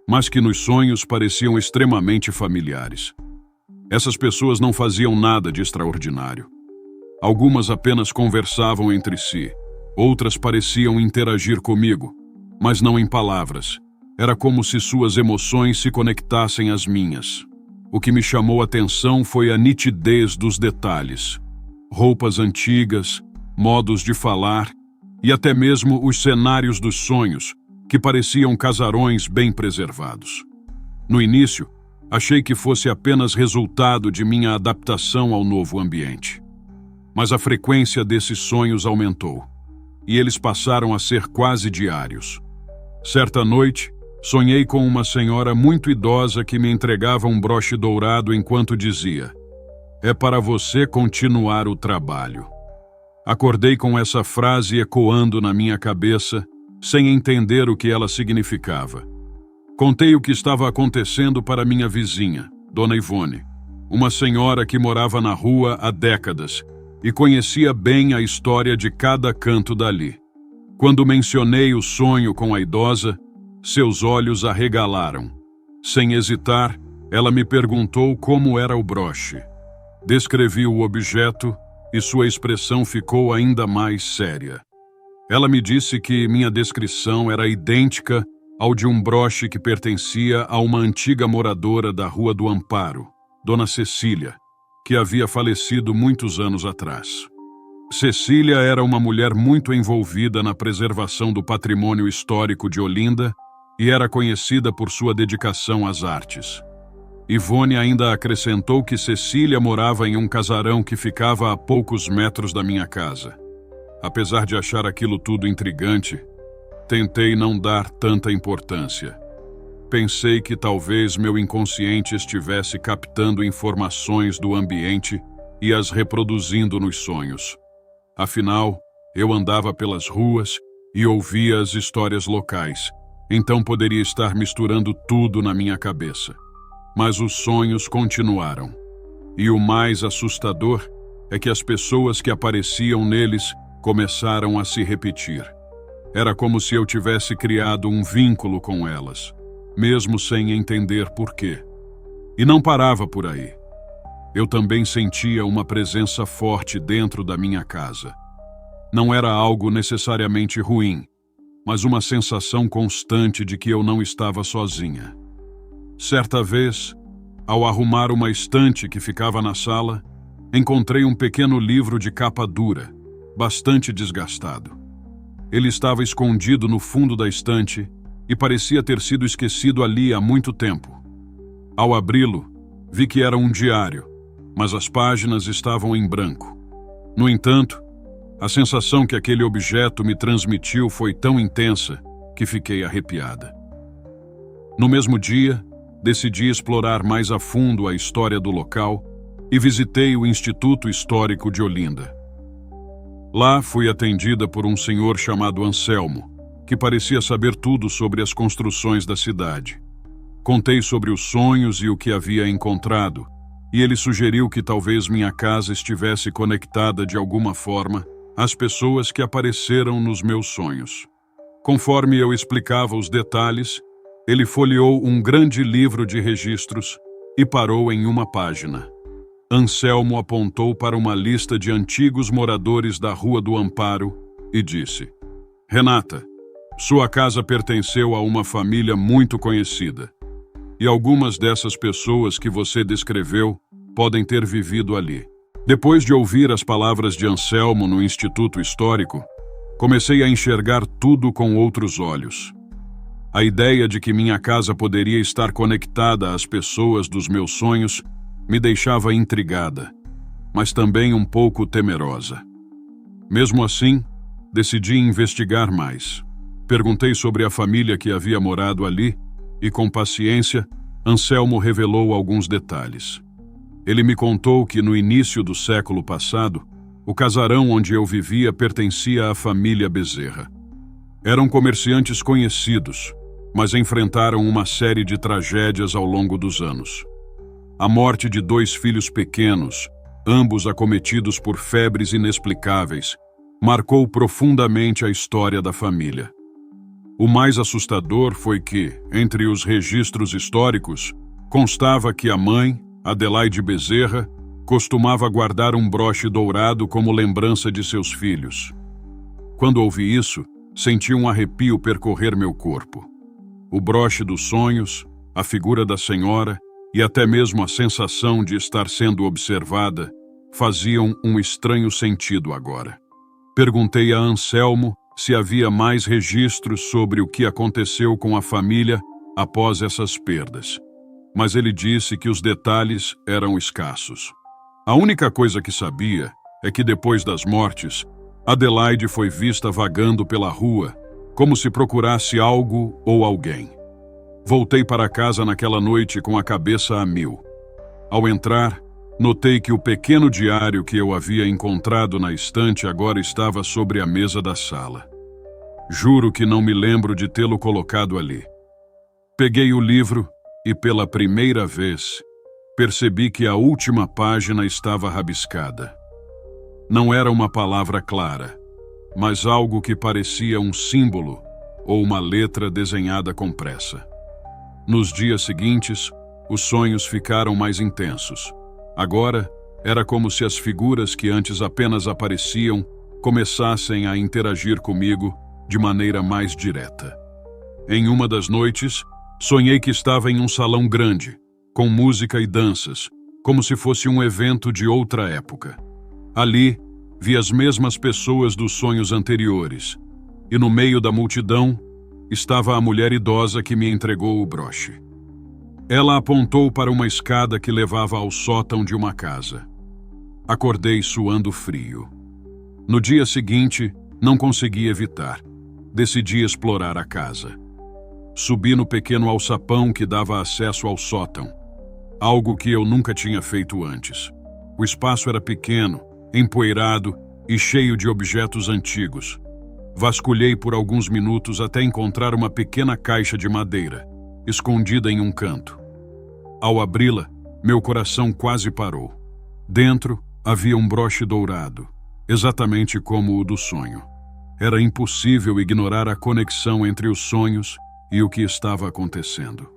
mas que nos sonhos pareciam extremamente familiares. Essas pessoas não faziam nada de extraordinário. Algumas apenas conversavam entre si, outras pareciam interagir comigo, mas não em palavras. Era como se suas emoções se conectassem às minhas. O que me chamou a atenção foi a nitidez dos detalhes. Roupas antigas, modos de falar e até mesmo os cenários dos sonhos, que pareciam casarões bem preservados. No início, achei que fosse apenas resultado de minha adaptação ao novo ambiente. Mas a frequência desses sonhos aumentou, e eles passaram a ser quase diários. Certa noite, sonhei com uma senhora muito idosa que me entregava um broche dourado enquanto dizia: "É para você continuar o trabalho." Acordei com essa frase ecoando na minha cabeça, sem entender o que ela significava. Contei o que estava acontecendo para minha vizinha, Dona Ivone, uma senhora que morava na rua há décadas e conhecia bem a história de cada canto dali. Quando mencionei o sonho com a idosa, seus olhos arregalaram. Sem hesitar, ela me perguntou como era o broche. Descrevi o objeto e sua expressão ficou ainda mais séria. Ela me disse que minha descrição era idêntica ao de um broche que pertencia a uma antiga moradora da Rua do Amparo, Dona Cecília, que havia falecido muitos anos atrás. Cecília era uma mulher muito envolvida na preservação do patrimônio histórico de Olinda e era conhecida por sua dedicação às artes. Ivone ainda acrescentou que Cecília morava em um casarão que ficava a poucos metros da minha casa. Apesar de achar aquilo tudo intrigante, tentei não dar tanta importância. Pensei que talvez meu inconsciente estivesse captando informações do ambiente e as reproduzindo nos sonhos. Afinal, eu andava pelas ruas e ouvia as histórias locais, então poderia estar misturando tudo na minha cabeça. Mas os sonhos continuaram. E o mais assustador é que as pessoas que apareciam neles começaram a se repetir. Era como se eu tivesse criado um vínculo com elas, mesmo sem entender por quê. E não parava por aí. Eu também sentia uma presença forte dentro da minha casa. Não era algo necessariamente ruim, mas uma sensação constante de que eu não estava sozinha. Certa vez, ao arrumar uma estante que ficava na sala, encontrei um pequeno livro de capa dura, bastante desgastado. Ele estava escondido no fundo da estante e parecia ter sido esquecido ali há muito tempo. Ao abri-lo, vi que era um diário, mas as páginas estavam em branco. No entanto, a sensação que aquele objeto me transmitiu foi tão intensa que fiquei arrepiada. No mesmo dia, decidi explorar mais a fundo a história do local e visitei o Instituto Histórico de Olinda. Lá fui atendida por um senhor chamado Anselmo, que parecia saber tudo sobre as construções da cidade. Contei sobre os sonhos e o que havia encontrado, e ele sugeriu que talvez minha casa estivesse conectada de alguma forma às pessoas que apareceram nos meus sonhos. Conforme eu explicava os detalhes, ele folheou um grande livro de registros e parou em uma página. Anselmo apontou para uma lista de antigos moradores da Rua do Amparo e disse: "Renata, sua casa pertenceu a uma família muito conhecida, e algumas dessas pessoas que você descreveu podem ter vivido ali." Depois de ouvir as palavras de Anselmo no Instituto Histórico, comecei a enxergar tudo com outros olhos. A ideia de que minha casa poderia estar conectada às pessoas dos meus sonhos me deixava intrigada, mas também um pouco temerosa. Mesmo assim, decidi investigar mais. Perguntei sobre a família que havia morado ali e, com paciência, Anselmo revelou alguns detalhes. Ele me contou que, no início do século passado, o casarão onde eu vivia pertencia à família Bezerra. Eram comerciantes conhecidos, mas enfrentaram uma série de tragédias ao longo dos anos. A morte de 2 filhos pequenos, ambos acometidos por febres inexplicáveis, marcou profundamente a história da família. O mais assustador foi que, entre os registros históricos, constava que a mãe, Adelaide Bezerra, costumava guardar um broche dourado como lembrança de seus filhos. Quando ouvi isso, senti um arrepio percorrer meu corpo. O broche dos sonhos, a figura da senhora e até mesmo a sensação de estar sendo observada faziam um estranho sentido agora. Perguntei a Anselmo se havia mais registros sobre o que aconteceu com a família após essas perdas, mas ele disse que os detalhes eram escassos. A única coisa que sabia é que depois das mortes, Adelaide foi vista vagando pela rua, como se procurasse algo ou alguém. Voltei para casa naquela noite com a cabeça a mil. Ao entrar, notei que o pequeno diário que eu havia encontrado na estante agora estava sobre a mesa da sala. Juro que não me lembro de tê-lo colocado ali. Peguei o livro e, pela primeira vez, percebi que a última página estava rabiscada. Não era uma palavra clara, mas algo que parecia um símbolo ou uma letra desenhada com pressa. Nos dias seguintes, os sonhos ficaram mais intensos. Agora, era como se as figuras que antes apenas apareciam começassem a interagir comigo de maneira mais direta. Em uma das noites, sonhei que estava em um salão grande, com música e danças, como se fosse um evento de outra época. Ali, vi as mesmas pessoas dos sonhos anteriores, e no meio da multidão estava a mulher idosa que me entregou o broche. Ela apontou para uma escada que levava ao sótão de uma casa. Acordei suando frio. No dia seguinte, não consegui evitar. Decidi explorar a casa. Subi no pequeno alçapão que dava acesso ao sótão, algo que eu nunca tinha feito antes. O espaço era pequeno, empoeirado e cheio de objetos antigos. Vasculhei por alguns minutos até encontrar uma pequena caixa de madeira, escondida em um canto. Ao abri-la, meu coração quase parou. Dentro havia um broche dourado, exatamente como o do sonho. Era impossível ignorar a conexão entre os sonhos e o que estava acontecendo.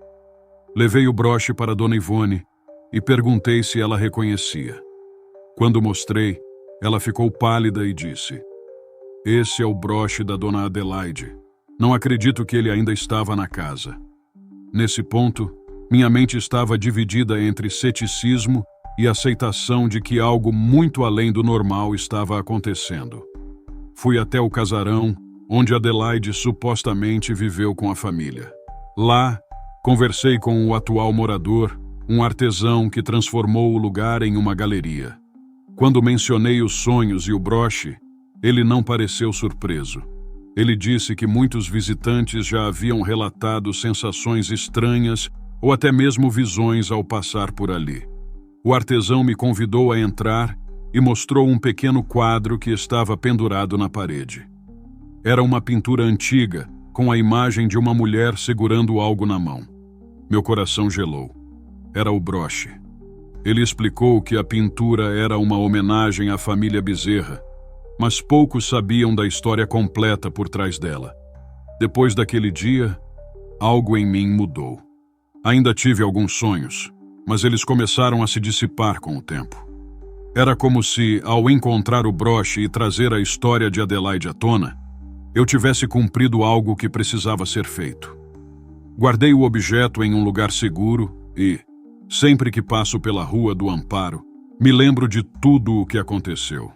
Levei o broche para Dona Ivone e perguntei se ela reconhecia. Quando mostrei, ela ficou pálida e disse: "Esse é o broche da Dona Adelaide. Não acredito que ele ainda estava na casa." Nesse ponto, minha mente estava dividida entre ceticismo e aceitação de que algo muito além do normal estava acontecendo. Fui até o casarão, onde Adelaide supostamente viveu com a família. Lá, conversei com o atual morador, um artesão que transformou o lugar em uma galeria. Quando mencionei os sonhos e o broche, ele não pareceu surpreso. Ele disse que muitos visitantes já haviam relatado sensações estranhas ou até mesmo visões ao passar por ali. O artesão me convidou a entrar e mostrou um pequeno quadro que estava pendurado na parede. Era uma pintura antiga, com a imagem de uma mulher segurando algo na mão. Meu coração gelou. Era o broche. Ele explicou que a pintura era uma homenagem à família Bezerra, mas poucos sabiam da história completa por trás dela. Depois daquele dia, algo em mim mudou. Ainda tive alguns sonhos, mas eles começaram a se dissipar com o tempo. Era como se, ao encontrar o broche e trazer a história de Adelaide à tona, eu tivesse cumprido algo que precisava ser feito. Guardei o objeto em um lugar seguro e, sempre que passo pela Rua do Amparo, me lembro de tudo o que aconteceu.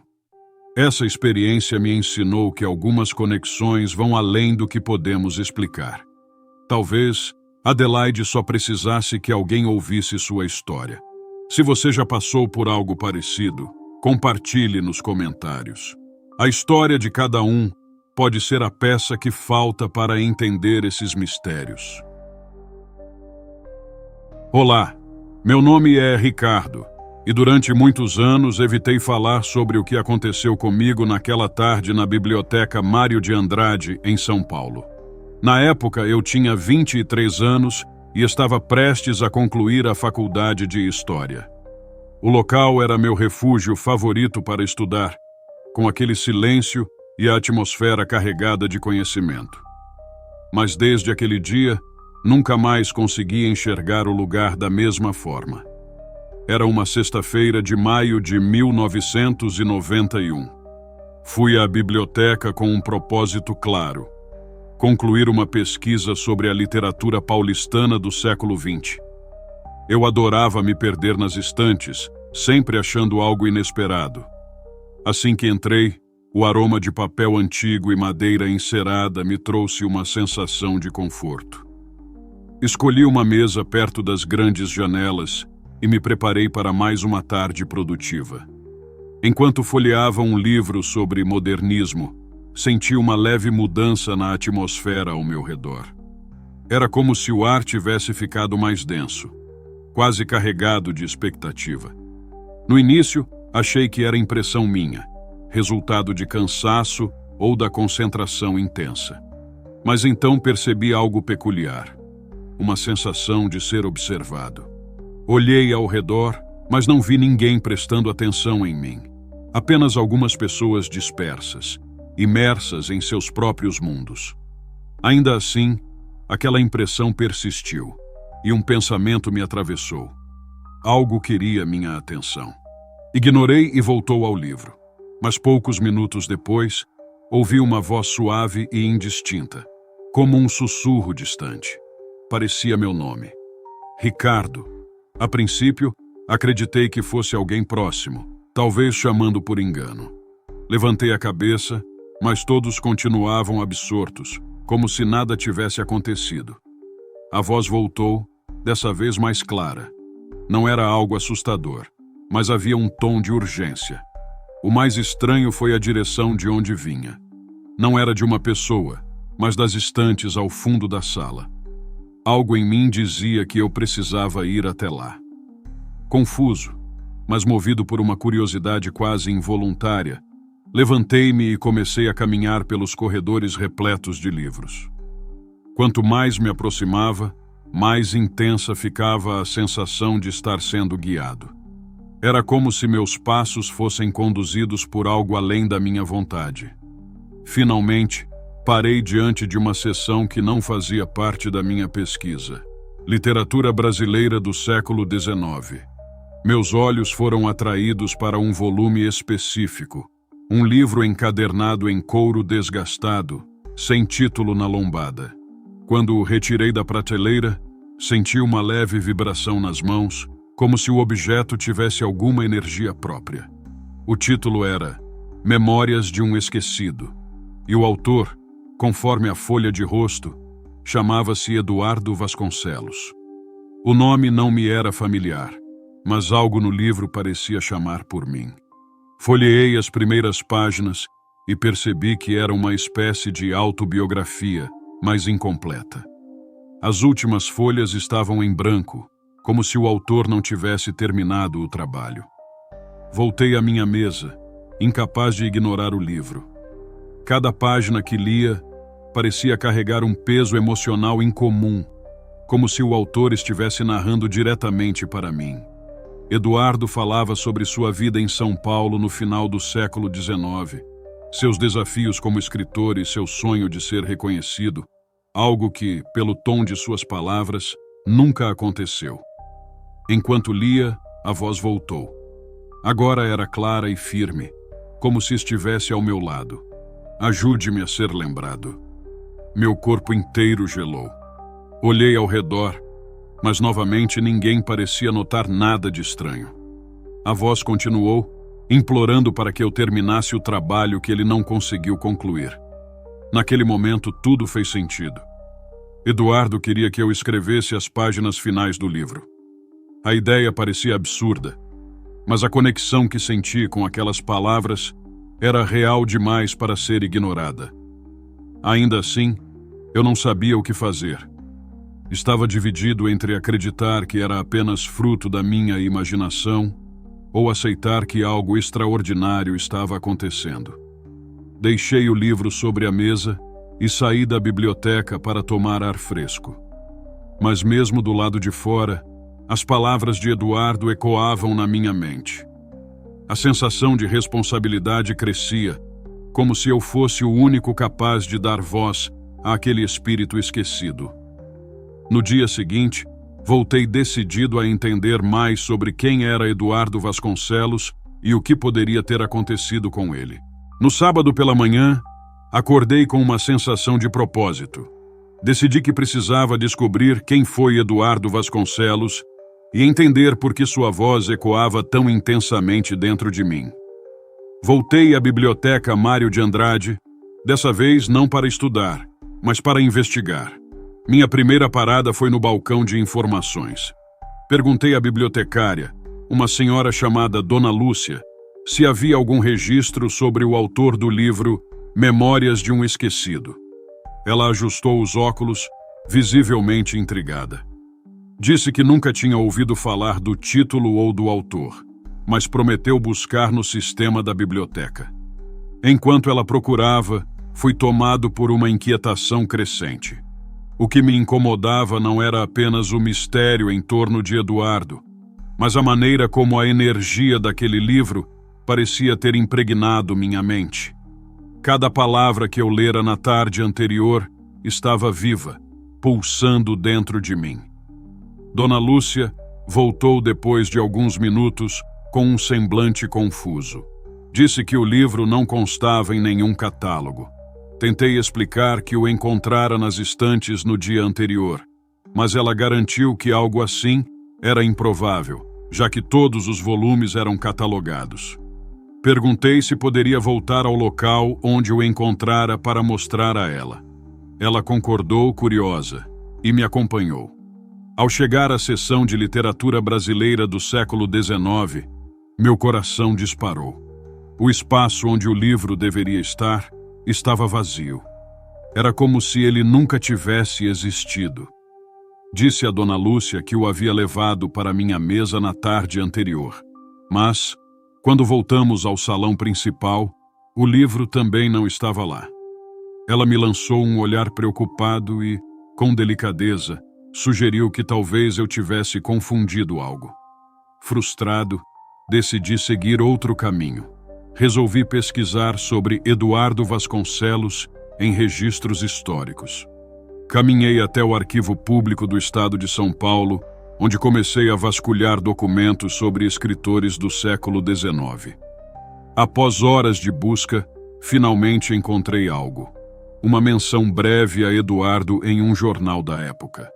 Essa experiência me ensinou que algumas conexões vão além do que podemos explicar. Talvez Adelaide só precisasse que alguém ouvisse sua história. Se você já passou por algo parecido, compartilhe nos comentários. A história de cada um pode ser a peça que falta para entender esses mistérios. Olá, meu nome é Ricardo e durante muitos anos evitei falar sobre o que aconteceu comigo naquela tarde na Biblioteca Mário de Andrade, em São Paulo. Na época, eu tinha 23 anos e estava prestes a concluir a faculdade de História. O local era meu refúgio favorito para estudar, com aquele silêncio e a atmosfera carregada de conhecimento. Mas desde aquele dia, nunca mais consegui enxergar o lugar da mesma forma. Era uma sexta-feira de maio de 1991. Fui à biblioteca com um propósito claro: concluir uma pesquisa sobre a literatura paulistana do século XX. Eu adorava me perder nas estantes, sempre achando algo inesperado. Assim que entrei, o aroma de papel antigo e madeira encerada me trouxe uma sensação de conforto. Escolhi uma mesa perto das grandes janelas e me preparei para mais uma tarde produtiva. Enquanto folheava um livro sobre modernismo, senti uma leve mudança na atmosfera ao meu redor. Era como se o ar tivesse ficado mais denso, quase carregado de expectativa. No início, achei que era impressão minha, resultado de cansaço ou da concentração intensa. Mas então percebi algo peculiar, uma sensação de ser observado. Olhei ao redor, mas não vi ninguém prestando atenção em mim. Apenas algumas pessoas dispersas, imersas em seus próprios mundos. Ainda assim, aquela impressão persistiu, e um pensamento me atravessou. Algo queria minha atenção. Ignorei e voltou ao livro. Mas poucos minutos depois, ouvi uma voz suave e indistinta, como um sussurro distante. Parecia meu nome. Ricardo. A princípio, acreditei que fosse alguém próximo, talvez chamando por engano. Levantei a cabeça, mas todos continuavam absortos, como se nada tivesse acontecido. A voz voltou, dessa vez mais clara. Não era algo assustador, mas havia um tom de urgência. O mais estranho foi a direção de onde vinha. Não era de uma pessoa, mas das estantes ao fundo da sala. Algo em mim dizia que eu precisava ir até lá. Confuso, mas movido por uma curiosidade quase involuntária, levantei-me e comecei a caminhar pelos corredores repletos de livros. Quanto mais me aproximava, mais intensa ficava a sensação de estar sendo guiado. Era como se meus passos fossem conduzidos por algo além da minha vontade. Finalmente, parei diante de uma seção que não fazia parte da minha pesquisa. Literatura brasileira do século XIX. Meus olhos foram atraídos para um volume específico, um livro encadernado em couro desgastado, sem título na lombada. Quando o retirei da prateleira, senti uma leve vibração nas mãos, como se o objeto tivesse alguma energia própria. O título era Memórias de um Esquecido, e o autor, conforme a folha de rosto, chamava-se Eduardo Vasconcelos. O nome não me era familiar, mas algo no livro parecia chamar por mim. Folheei as primeiras páginas e percebi que era uma espécie de autobiografia, mas incompleta. As últimas folhas estavam em branco, como se o autor não tivesse terminado o trabalho. Voltei à minha mesa, incapaz de ignorar o livro. Cada página que lia parecia carregar um peso emocional incomum, como se o autor estivesse narrando diretamente para mim. Eduardo falava sobre sua vida em São Paulo no final do século XIX, seus desafios como escritor e seu sonho de ser reconhecido, algo que, pelo tom de suas palavras, nunca aconteceu. Enquanto lia, a voz voltou. Agora era clara e firme, como se estivesse ao meu lado. Ajude-me a ser lembrado. Meu corpo inteiro gelou. Olhei ao redor, mas novamente ninguém parecia notar nada de estranho. A voz continuou, implorando para que eu terminasse o trabalho que ele não conseguiu concluir. Naquele momento, tudo fez sentido. Eduardo queria que eu escrevesse as páginas finais do livro. A ideia parecia absurda, mas a conexão que senti com aquelas palavras era real demais para ser ignorada. Ainda assim, eu não sabia o que fazer. Estava dividido entre acreditar que era apenas fruto da minha imaginação ou aceitar que algo extraordinário estava acontecendo. Deixei o livro sobre a mesa e saí da biblioteca para tomar ar fresco. Mas mesmo do lado de fora, as palavras de Eduardo ecoavam na minha mente. A sensação de responsabilidade crescia, como se eu fosse o único capaz de dar voz àquele espírito esquecido. No dia seguinte, voltei decidido a entender mais sobre quem era Eduardo Vasconcelos e o que poderia ter acontecido com ele. No sábado pela manhã, acordei com uma sensação de propósito. Decidi que precisava descobrir quem foi Eduardo Vasconcelos e entender por que sua voz ecoava tão intensamente dentro de mim. Voltei à Biblioteca Mário de Andrade, dessa vez não para estudar, mas para investigar. Minha primeira parada foi no balcão de informações. Perguntei à bibliotecária, uma senhora chamada Dona Lúcia, se havia algum registro sobre o autor do livro Memórias de um Esquecido. Ela ajustou os óculos, visivelmente intrigada. Disse que nunca tinha ouvido falar do título ou do autor, mas prometeu buscar no sistema da biblioteca. Enquanto ela procurava, fui tomado por uma inquietação crescente. O que me incomodava não era apenas o mistério em torno de Eduardo, mas a maneira como a energia daquele livro parecia ter impregnado minha mente. Cada palavra que eu lera na tarde anterior estava viva, pulsando dentro de mim. Dona Lúcia voltou depois de alguns minutos com um semblante confuso. Disse que o livro não constava em nenhum catálogo. Tentei explicar que o encontrara nas estantes no dia anterior, mas ela garantiu que algo assim era improvável, já que todos os volumes eram catalogados. Perguntei se poderia voltar ao local onde o encontrara para mostrar a ela. Ela concordou, curiosa, e me acompanhou. Ao chegar à seção de literatura brasileira do século XIX, meu coração disparou. O espaço onde o livro deveria estar estava vazio. Era como se ele nunca tivesse existido. Disse a Dona Lúcia que o havia levado para minha mesa na tarde anterior. Mas, quando voltamos ao salão principal, o livro também não estava lá. Ela me lançou um olhar preocupado e, com delicadeza, sugeriu que talvez eu tivesse confundido algo. Frustrado, decidi seguir outro caminho. Resolvi pesquisar sobre Eduardo Vasconcelos em registros históricos. Caminhei até o Arquivo Público do Estado de São Paulo, onde comecei a vasculhar documentos sobre escritores do século XIX. Após horas de busca, finalmente encontrei algo. Uma menção breve a Eduardo em um jornal da época.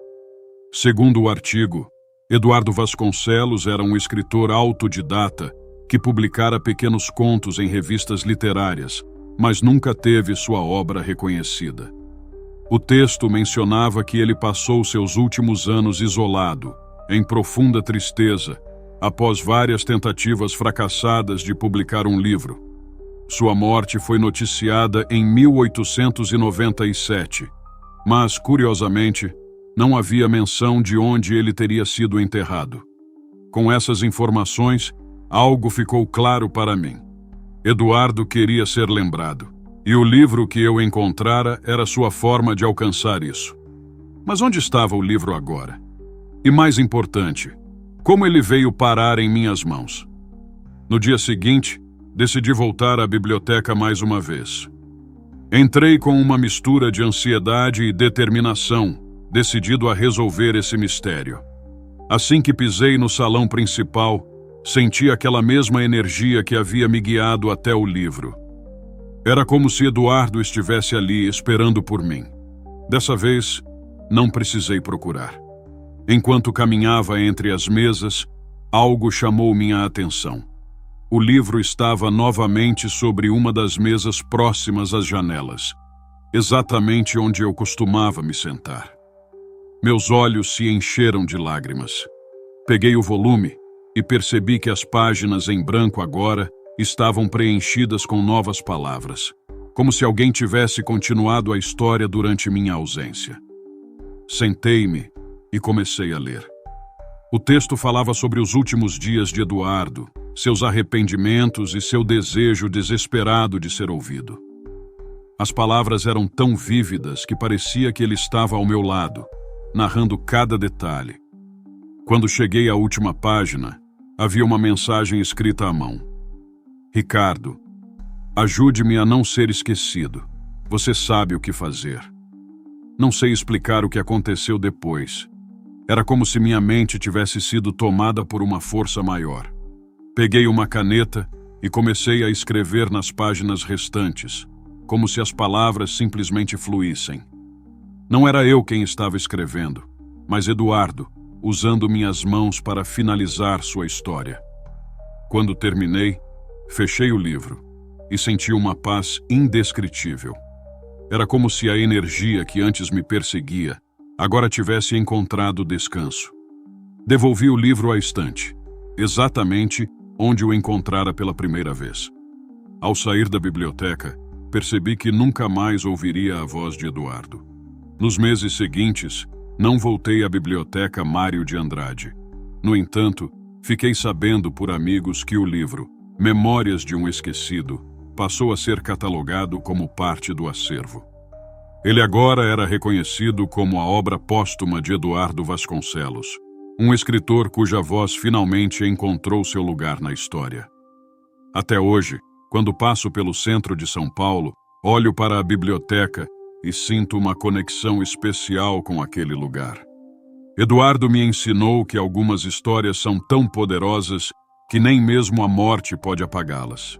Segundo o artigo, Eduardo Vasconcelos era um escritor autodidata que publicara pequenos contos em revistas literárias, mas nunca teve sua obra reconhecida. O texto mencionava que ele passou seus últimos anos isolado, em profunda tristeza, após várias tentativas fracassadas de publicar um livro. Sua morte foi noticiada em 1897, mas, curiosamente, não havia menção de onde ele teria sido enterrado. Com essas informações, algo ficou claro para mim. Eduardo queria ser lembrado, e o livro que eu encontrara era sua forma de alcançar isso. Mas onde estava o livro agora? E mais importante, como ele veio parar em minhas mãos? No dia seguinte, decidi voltar à biblioteca mais uma vez. Entrei com uma mistura de ansiedade e determinação, decidido a resolver esse mistério. Assim que pisei no salão principal, senti aquela mesma energia que havia me guiado até o livro. Era como se Eduardo estivesse ali esperando por mim. Dessa vez, não precisei procurar. Enquanto caminhava entre as mesas, algo chamou minha atenção. O livro estava novamente sobre uma das mesas próximas às janelas, exatamente onde eu costumava me sentar. Meus olhos se encheram de lágrimas. Peguei o volume e percebi que as páginas em branco agora estavam preenchidas com novas palavras, como se alguém tivesse continuado a história durante minha ausência. Sentei-me e comecei a ler. O texto falava sobre os últimos dias de Eduardo, seus arrependimentos e seu desejo desesperado de ser ouvido. As palavras eram tão vívidas que parecia que ele estava ao meu lado, narrando cada detalhe. Quando cheguei à última página, havia uma mensagem escrita à mão. Ricardo, ajude-me a não ser esquecido. Você sabe o que fazer. Não sei explicar o que aconteceu depois. Era como se minha mente tivesse sido tomada por uma força maior. Peguei uma caneta e comecei a escrever nas páginas restantes, como se as palavras simplesmente fluíssem. Não era eu quem estava escrevendo, mas Eduardo, usando minhas mãos para finalizar sua história. Quando terminei, fechei o livro e senti uma paz indescritível. Era como se a energia que antes me perseguia agora tivesse encontrado descanso. Devolvi o livro à estante, exatamente onde o encontrara pela primeira vez. Ao sair da biblioteca, percebi que nunca mais ouviria a voz de Eduardo. Nos meses seguintes, não voltei à biblioteca Mário de Andrade. No entanto, fiquei sabendo por amigos que o livro Memórias de um Esquecido passou a ser catalogado como parte do acervo. Ele agora era reconhecido como a obra póstuma de Eduardo Vasconcelos, um escritor cuja voz finalmente encontrou seu lugar na história. Até hoje, quando passo pelo centro de São Paulo, olho para a biblioteca e sinto uma conexão especial com aquele lugar. Eduardo me ensinou que algumas histórias são tão poderosas que nem mesmo a morte pode apagá-las.